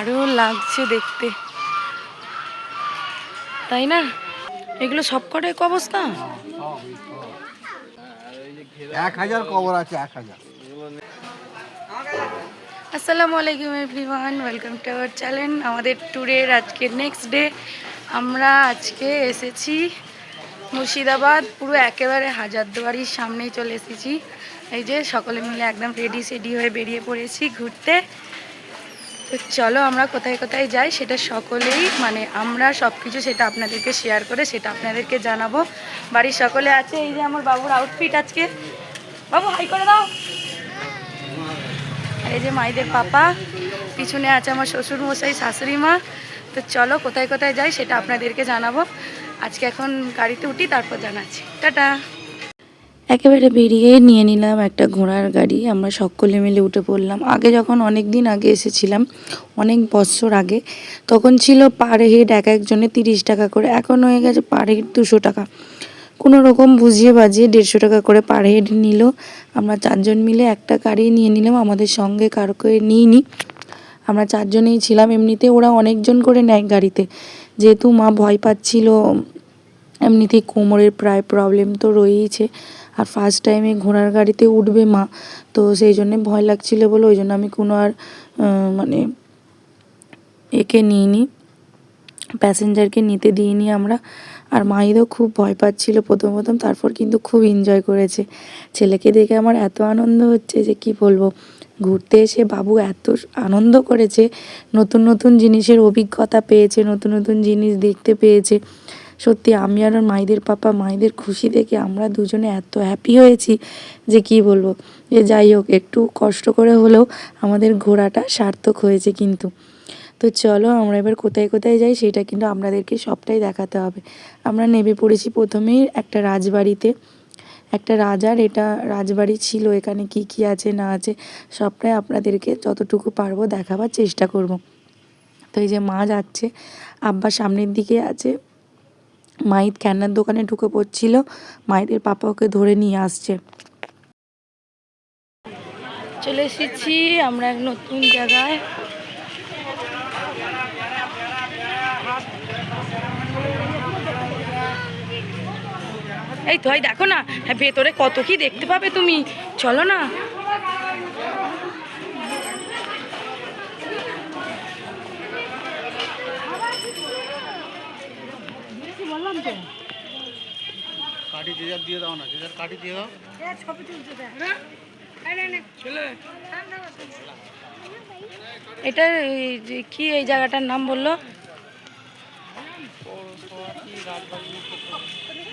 দারুণ লাগছে দেখতে, তাই না? এগুলো সব কটাই অবস্থা। 1000 কবর আছে, 1000। আসসালামু আলাইকুম everyone, welcome to our channel. আমাদের ট্যুরের আজকে নেক্সট ডে। আমরা আজকে এসেছি মুর্শিদাবাদ, পুরো একেবারে হাজারদুয়ারির সামনেই চলে এসেছি। এই যে সকলে মিলে একদম রেডি সেডি হয়ে বেরিয়ে পড়েছি ঘুরতে। তো চলো আমরা কোথায় কোথায় যাই সেটা সকলেই আমরা সব কিছু সেটা আপনাদেরকে শেয়ার করে সেটা আপনাদেরকে জানাবো। বাড়ির সকলে আছে। এই যে আমার বাবুর আউটফিট আজকে, বাবু হাই করে দাও। এই যে মাইদের পাপা, পিছনে আছে আমার শ্বশুর মশাই, শাশুড়ি মা। তো চলো কোথায় কোথায় যাই সেটা আপনাদেরকে জানাবো। আজকে এখন গাড়িতে উঠি, তারপর জানাচ্ছি। টাটা। একেবারে বেরিয়ে নিয়ে নিলাম একটা ঘোড়ার গাড়ি, আমরা সকলে মিলে উঠে পড়লাম। আগে যখন অনেক দিন আগে এসেছিলাম, অনেক বছর আগে, তখন ছিল পার হেড এক একজনে 30 টাকা করে। এখন হয়ে গেছে পার হেড 200 টাকা। কোনো রকম বুঝিয়ে বাজিয়ে 150 টাকা করে পার হেড নিল। আমরা 4 জন মিলে একটা গাড়ি নিয়ে নিলাম, আমাদের সঙ্গে কারোকে নিইনি, আমরা 4 জনেই ছিলাম। এমনিতে ওরা অনেকজন করে নেয় গাড়িতে, যেহেতু মা ভয় পাচ্ছিল, এমনিতেই কোমরের প্রায় প্রবলেম তো রয়েইছে, আর ফার্স্ট টাইমে ঘোড়ার গাড়িতে উঠবে মা, তো সেই জন্যে ভয় লাগছিল বলে ওই জন্য আমি কোনো আর একে নিইনি, প্যাসেঞ্জারকে নিতে দিইনি আমরা। আর মাহিদও খুব ভয় পাচ্ছিল প্রথম, তারপর কিন্তু খুব এনজয় করেছে। ছেলেকে দেখে আমার এত আনন্দ হচ্ছে যে কি বলবো। ঘুরতে এসে বাবু এত আনন্দ করেছে, নতুন নতুন জিনিসের অভিজ্ঞতা পেয়েছে, নতুন নতুন জিনিস দেখতে পেয়েছে। সত্যি আমি আর মাইদের পাপা, মাইদের খুশি দেখে আমরা দুজনে এত হ্যাপি হয়েছি যে কি বলবো। যে যাই হোক, একটু কষ্ট করে হলেও আমাদের ঘোরাটা সার্থক হয়েছে কিন্তু। তো চলো আমরা এবার কোথায় কোথায় যাই সেটা কিন্তু আপনাদেরকে সবটাই দেখাতে হবে। আমরা নেমে পড়েছি প্রথমেই একটা রাজবাড়িতে, একটা রাজার এটা রাজবাড়ি ছিল। এখানে কি কি আছে না আছে সবটাই আপনাদেরকে যতটুকু পারবো দেখাবার চেষ্টা করব। তো এই যে মা যাচ্ছে, আব্বা সামনের দিকে আছে, মাহিদ খেলনার দোকানে ঢুকে পড়ছিল, মাহিদের পাপা ওকে ধরে নিয়ে আসছে। চলে এসেছি আমরা এক নতুন জায়গায়। এই তো দেখো না, হ্যাঁ ভেতরে কত কি দেখতে পাবে তুমি, চলো না। এটা কি, এই জায়গাটার নাম বললো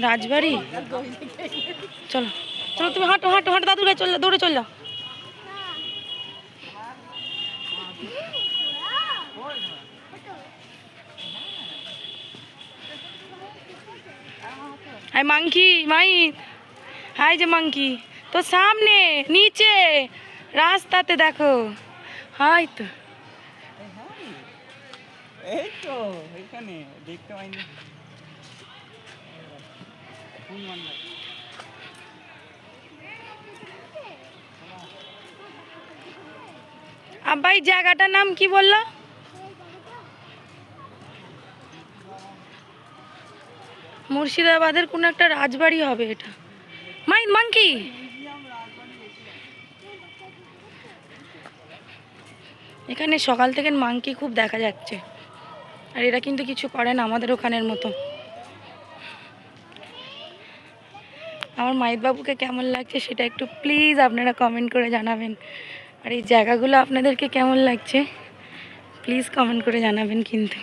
রাজবাড়ি। চলো চলো তুমি হাঁটো হাঁটো হাঁটো, দাদু দৌড়ে চল যাও। হাই মাংকি, মাই হাই যে মাংকি, তো সামনে নিচে রাস্তাতে দেখো। হাই তো এই তো এখানে দেখতে পাইনি। আব্বা এই জায়গাটার নাম কি বললো? মুর্শিদাবাদের কোনো একটা রাজবাড়ি হবে এটা। মাংকি, এখানে সকাল থেকে মাংকি খুব দেখা যাচ্ছে, আর এরা কিন্তু কিছু করে না আমাদের ওখানের মতো। আমার মাহিদ বাবুকে কেমন লাগছে সেটা একটু প্লিজ আপনারা কমেন্ট করে জানাবেন। আর এই জায়গাগুলো আপনাদেরকে কেমন লাগছে প্লিজ কমেন্ট করে জানাবেন কিন্তু।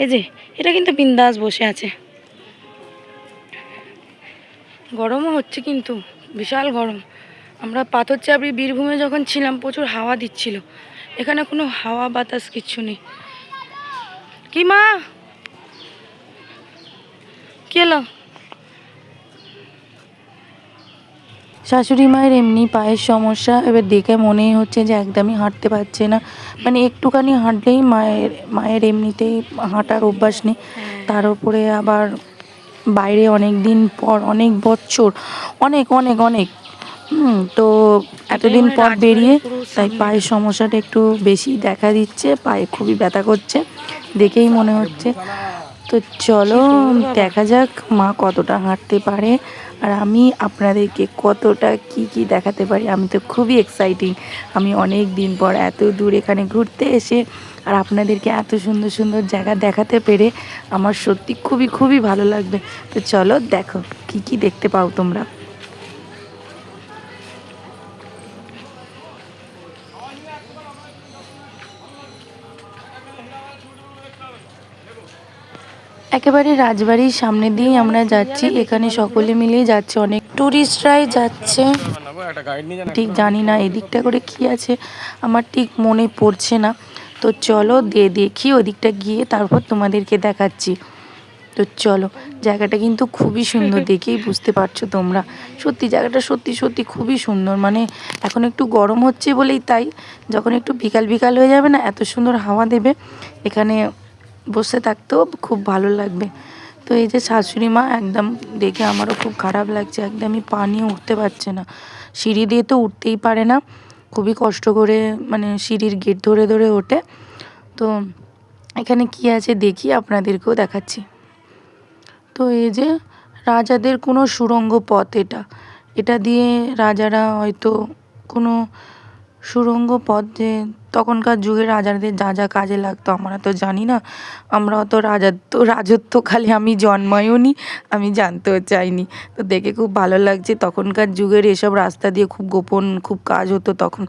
এই যে এটা কিন্তু বিন্দাস বসে আছে, গরমও হচ্ছে কিন্তু বিশাল গরম। আমরা পাথর চাপড়ি বীরভূমে যখন ছিলাম প্রচুর হাওয়া দিচ্ছিল, এখানে কোনো হাওয়া বাতাস কিচ্ছু নেই। কি মা, কি হলো? শাশুড়ি মায়ের এমনি পায়ের সমস্যা, এবার দেখে মনেই হচ্ছে যে একদমই হাঁটতে পারছে না, একটুখানি হাঁটলেই মায়ের এমনিতেই হাঁটার অভ্যাস নেই, তার উপরে আবার বাইরে অনেক দিন পর, অনেক বছর, অনেক অনেক অনেক তো এতদিন পর বেরিয়ে তাই পায়ের সমস্যাটা একটু বেশি দেখা দিচ্ছে, পায়ে খুবই ব্যথা করছে দেখেই মনে হচ্ছে। তো চলো দেখা যাক মা কতটা হাঁটতে পারে আর আমি আপনাদেরকে কতটা কি দেখাতে পারি। আমি তো খুবই এক্সাইটিং, আমি অনেক দিন পর এত দূর এখানে ঘুরতে এসে আর আপনাদেরকে এত সুন্দর সুন্দর জায়গা দেখাতে পেরে আমার সত্যি খুবই ভালো লাগবে। তো চলো দেখো কি দেখতে পাও তোমরা। একেবারে রাজবাড়ির সামনে দিয়েই আমরা যাচ্ছি, এখানে সকলে মিলেই যাচ্ছে, অনেক টুরিস্টরাই যাচ্ছে। ঠিক জানি না এদিকটা করে কি আছে, আমার ঠিক মনে পড়ছে না। তো চলো দেখি ওদিকটা গিয়ে তারপর তোমাদেরকে দেখাচ্ছি। তো চলো, জায়গাটা কিন্তু খুবই সুন্দর, দেখেই বুঝতে পারছো তোমরা। সত্যি জায়গাটা সত্যি খুবই সুন্দর। মানে এখন একটু গরম হচ্ছে বলেই তাই, যখন একটু বিকাল হয়ে যাবে না, এত সুন্দর হাওয়া দেবে, এখানে বসে থাকতেও খুব ভালো লাগবে। তো এই যে শাশুড়ি মা, একদম দেখে আমারও খুব খারাপ লাগছে, একদমই পা নিয়ে উঠতে পারছে না, সিঁড়ি দিয়ে তো উঠতেই পারে না, খুবই কষ্ট করে মানে সিঁড়ির গেট ধরে ওঠে। তো এখানে কি আছে দেখি, আপনাদেরকেও দেখাচ্ছি। তো এই যে রাজাদের কোনো সুড়ঙ্গ পথ, এটা দিয়ে রাজারা হয়তো কোনো সুড়ঙ্গ পথ, যে তখনকার যুগে রাজাদের যা কাজে লাগতো আমরা তো জানি না, আমরা অত রাজত্বকালে আমি জন্মায়ওনি, আমি জানতেও চাইনি। তো দেখে খুব ভালো লাগছে, তখনকার যুগের এসব রাস্তা দিয়ে খুব গোপন খুব কাজ হতো তখন।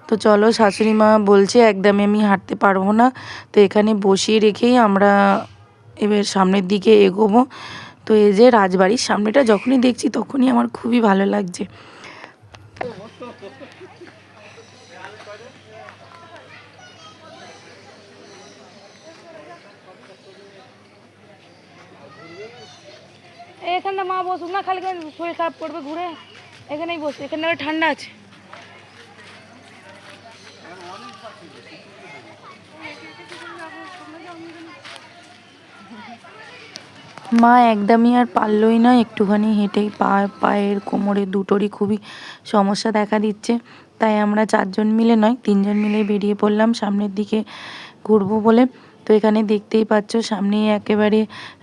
তো চলো, শাশুড়ি মা বলছে একদমই আমি হাঁটতে পারবো না, তো এখানে বসিয়ে রেখেই আমরা এবার সামনের দিকে এগোবো। তো এই যে রাজবাড়ির সামনেটা যখনই দেখছি তখনই আমার খুবই ভালো লাগছে। এখানটা মা বসুক না, খালি শরীর খারাপ করবে ঘুরে, এখানেই বসে, এখানে ঠান্ডা আছে। মা একদমই আর পারলই না, একটুখানি হেঁটেই পায়ের কোমরে দুটোরই খুবই সমস্যা দেখা দিচ্ছে। তাই আমরা 4 জন মিলে নয় 3 জন মিলে বেরিয়ে পড়লাম সামনের দিকে ঘুরবো বলে। তো এখানে দেখতেই পাচ্ছ সামনে একেবারে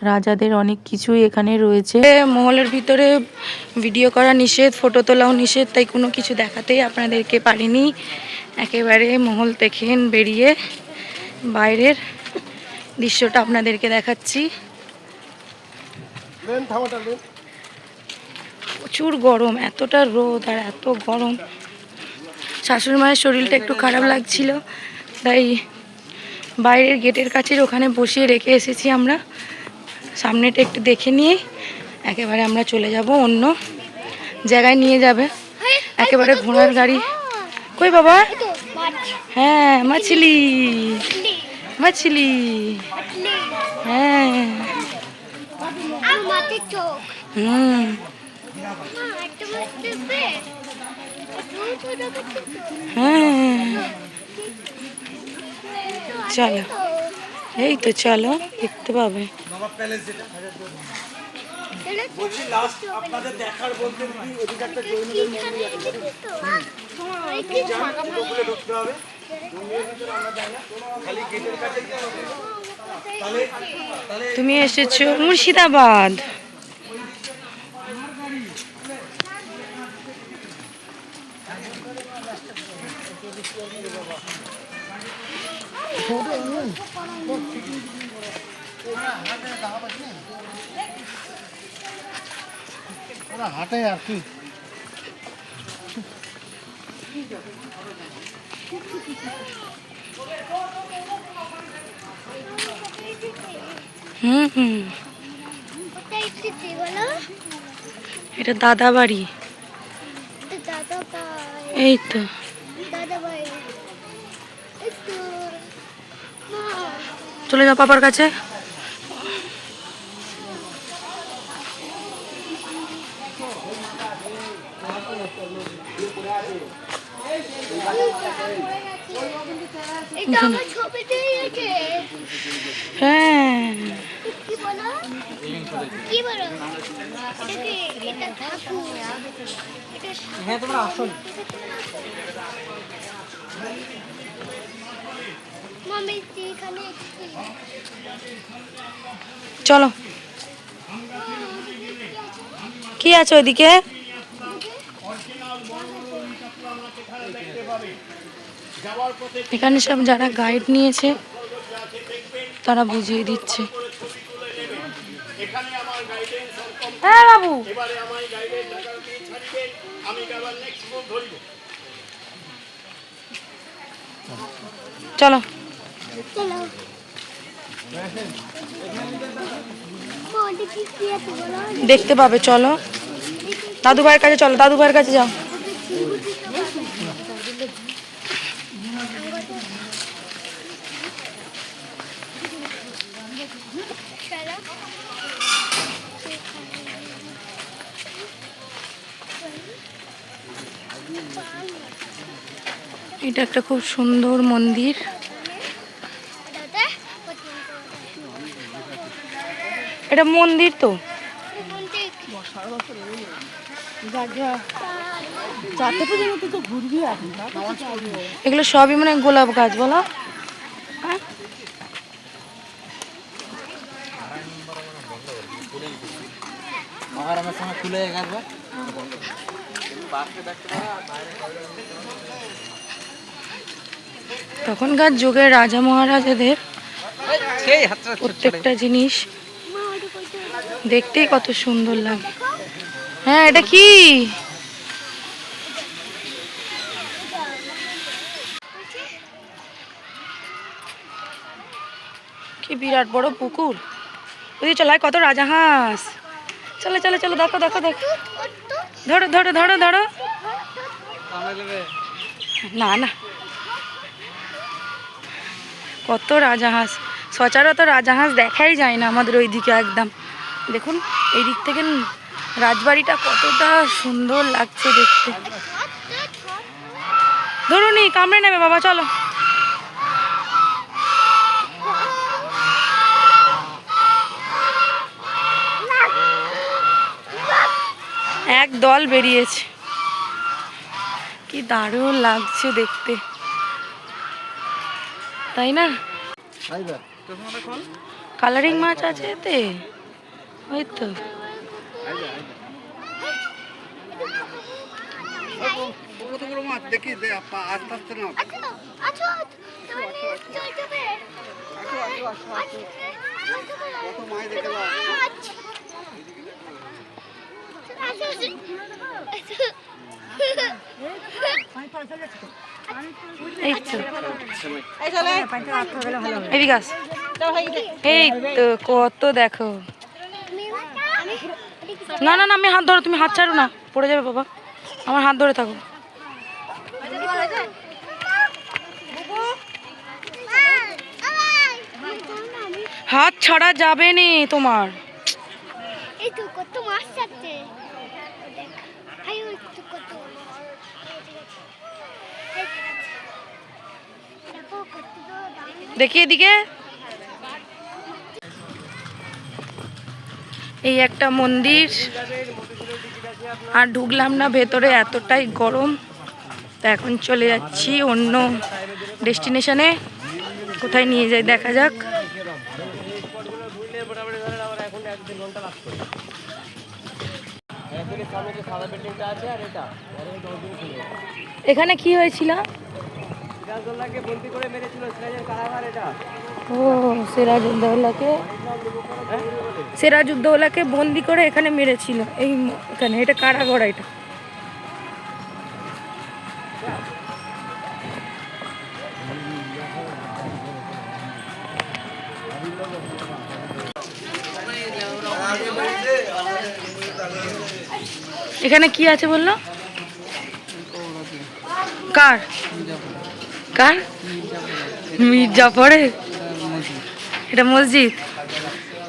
রাজাদের অনেক কিছুই এখানে রয়েছে। মহলের ভিতরে ভিডিও করা নিষেধ, ফটো তোলাও নিষেধ, তাই কোনো কিছু দেখাতেই আপনাদেরকে পারিনি। একেবারে মহল থেকে বেরিয়ে বাইরের দৃশ্যটা আপনাদেরকে দেখাচ্ছি। প্রচুর গরম, এতটা রোদ আর এত গরম, শাশুড়ি মায়ের শরীরটা একটু খারাপ লাগছিল, তাই বাইরের গেটের কাছের ওখানে বসিয়ে রেখে এসেছি আমরা। সামনেটা একটু দেখে নিয়ে একেবারে আমরা চলে যাব, অন্য জায়গায় নিয়ে যাবে, একেবারে ঘোড়ার গাড়ি। কই বাবা? হ্যাঁ, মাছলি হ্যাঁ। হ্যাঁ চলো, এই তো চলো, দেখতে পাবে। তুমি এসেছো মুর্শিদাবাদ। হাটে আর কি এটা দাদা বাড়ি, এই তো চলে যাও পাপার কাছে। হ্যাঁ কি বলো কি বলো এটা ঠাকুর হ্যাঁ তোমরা আসো মামি এখানে চলো, কি আছে ওইদিকে? এখানে সব যারা গাইড নিয়েছে তারা বুঝিয়ে দিচ্ছে। হ্যাঁ বাবু, চলো চলো ওটা কি আছে বলো দেখতে পাবে। চলো দাদু ভাইয়ের কাছে, চলো দাদু ভাইয়ের কাছে যাও। চলো এটা একটা খুব সুন্দর মন্দির। দাদা এটা মন্দির তো। এগুলো সবই মানে গোলাপ গাছ বলো। হ্যাঁ? মহারামের সময় খুলে গেছে তখনকার যুগের রাজা মহারাজাদের সেই হাতটা প্রত্যেকটা জিনিস দেখতেই কত সুন্দর লাগে। হ্যাঁ, এটা কি? কি বিরাট বড় পুকুর। ওই চলো, কত রাজাহাঁস। চলো চলো চলো, দেখো দেখো দেখো, ধরো ধরো ধরো ধরো। না না, কত রাজাহাঁস। সচরাচর রাজাহাঁস দেখাই যায় না আমাদের ওইদিকে একদম। দেখুন এই দিক থেকে রাজবাড়িটা কতটা সুন্দর লাগছে দেখতে। ধরুনি কামড়ে নেবে বাবা, চলো। এক দল বেরিয়েছে, কি দারুণ লাগছে দেখতে, তাই না? কালারিং মাছ আছে এতে, ওই তো। মাছ দেখি আস্তে আস্তে না আচ্ছা তাহলে চলতে হবে কত মাছ দেখলাম। এই তো, এদিকে আস। এই তো কত, দেখো। না না না, আমি হাত ধরো, তুমি হাত ছাড়ো না, পড়ে যাবে বাবা। আমার হাত ধরে থাকো। হাত ছাড়া যাবে নি তোমার। এই তো কত মাছ আছে, হাই ওই তো কত দেখো কত দাম। দেখি এদিকে, এই একটা মন্দির। আর ঢুকলাম না ভেতরে, এতটাই গরম। তো এখন চলে যাচ্ছি অন্য ডেস্টিনেশনে। কোথায় নিয়ে যায় দেখা যাক। এখানে কি হয়েছিল? ও, সিরাজউদ্দৌলাকে বন্দি করে এখানে মেরেছিল। এখানে এটা কারাগার। এটা এখানে কি আছে বললো? কার কার? মির্জাফরের। এটা মসজিদ,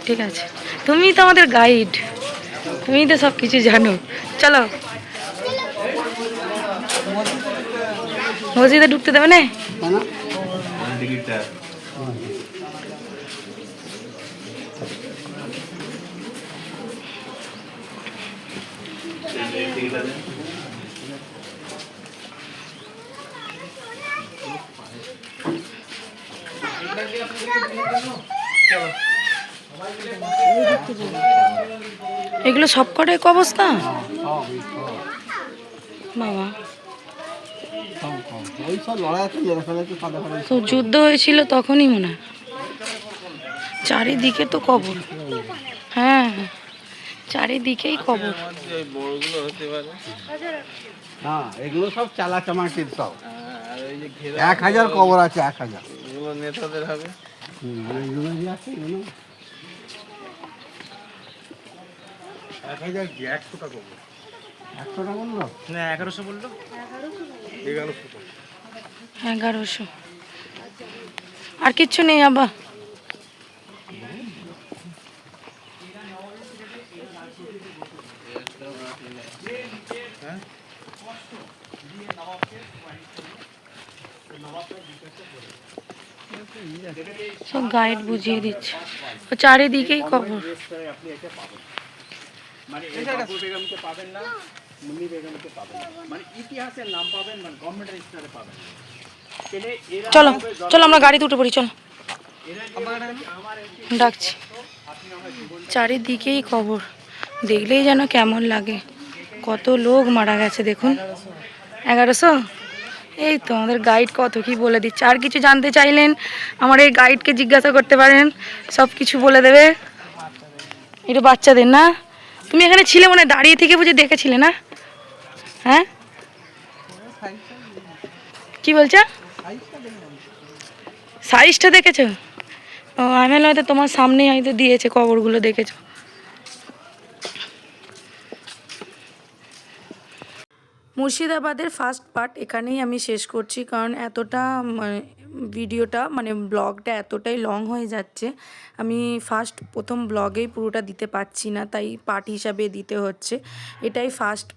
ঠিক আছে। তুমি তো আমাদের গাইড, তুমি তো সব কিছু জানো। চলো, মসজিদে ঢুকতে দেবে না? এগুলো সব কটাই এক অবস্থা বাবা। ওই সব লড়াই আছে মেরে ফেলেছে সাদা ফেলে। তো যুদ্ধ হয়েছিল তখনই মনে হয়। চারিদিকে তো কবর, হ্যাঁ চারিদিকেই কবর। হ্যাঁ এগুলো সব চালা চামাটির সব 1000 কবর আছে 1000 এগুলো নেতাদের হবে। এগুলো যে আছে এগুলো 1000 কি 100 টাকা কবর 100 টাকা বললো না 1100 বললো। 1100 আর কিচ্ছু নেই আবা। সব গাইড বুঝিয়ে দিচ্ছে, ও চারিদিকেই কবর। মানে এই বাবুল বেগমকে পাবেন না, মুন্নি বেগমকে পাবেন না, মানে ইতিহাসের নাম পাবেন, মানে গভর্নমেন্টের রেজিস্টারে পাবেন না। পেলে এরা চলো চলো আমরা গাড়িতে উঠে পড়ি, চলো ডাকছি। চারিদিকেই কবর, দেখলেই যেন কেমন লাগে। কত লোক মারা গেছে দেখুন। 1100। এই তো আমাদের গাইড কত কি বলে দিচ্ছে। আর কিছু জানতে চাইলেন আমার এই গাইডকে জিজ্ঞাসা করতে পারেন, সব কিছু বলে দেবে। এটা বাচ্চাদের না? তুমি এখানে ছিলে মনে হয়, দাঁড়িয়ে থেকে বুঝে দেখেছিলে না? হ্যাঁ কি বলছো? সাইজটা দেখেছো? ও আমি হয়তো তোমার সামনেই হয়তো দিয়েছে কবরগুলো, দেখেছো? মুর্শিদাবাদের ফার্স্ট পার্ট এখানেই আমি শেষ করছি, কারণ এতটা ভিডিওটা মানে ব্লগটা এতটাই লং হয়ে যাচ্ছে। আমি প্রথম ব্লগেই পুরোটা দিতে পারছি না, তাই পার্ট হিসাবে দিতে হচ্ছে। এটাই ফার্স্ট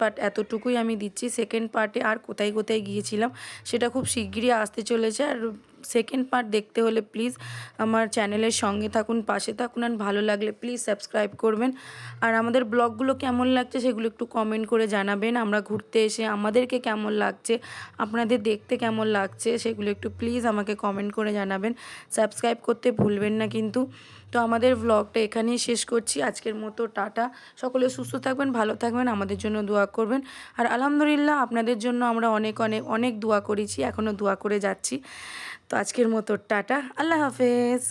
পার্ট এতটুকুই আমি দিচ্ছি। সেকেন্ড পার্টে আর কোথায় কোথায় গিয়েছিলাম সেটা খুব শিগগিরই আসতে চলেছে। আর সেকেন্ড পার্ট দেখতে হলে প্লিজ আমার চ্যানেলের সঙ্গে থাকুন, পাশে থাকুন। আর ভালো লাগলে প্লিজ সাবস্ক্রাইব করবেন। আর আমাদের ব্লগগুলো কেমন লাগছে সেগুলো একটু কমেন্ট করে জানাবেন। আমরা ঘুরতে এসে আমাদেরকে কেমন লাগছে, আপনাদের দেখতে কেমন লাগছে সেগুলো একটু প্লিজ আমাকে কমেন্ট করে জানাবেন। সাবস্ক্রাইব করতে ভুলবেন না কিন্তু। তো আমাদের ব্লগটা এখানেই শেষ করছি আজকের মতো। টাটা। সকলে সুস্থ থাকবেন, ভালো থাকবেন, আমাদের জন্য দোয়া করবেন। আর আলহামদুলিল্লাহ আপনাদের জন্য আমরা অনেক অনেক অনেক দোয়া করেছি, এখনও দোয়া করে যাচ্ছি। তো আজকের মতো টাটা, আল্লাহ হাফেজ।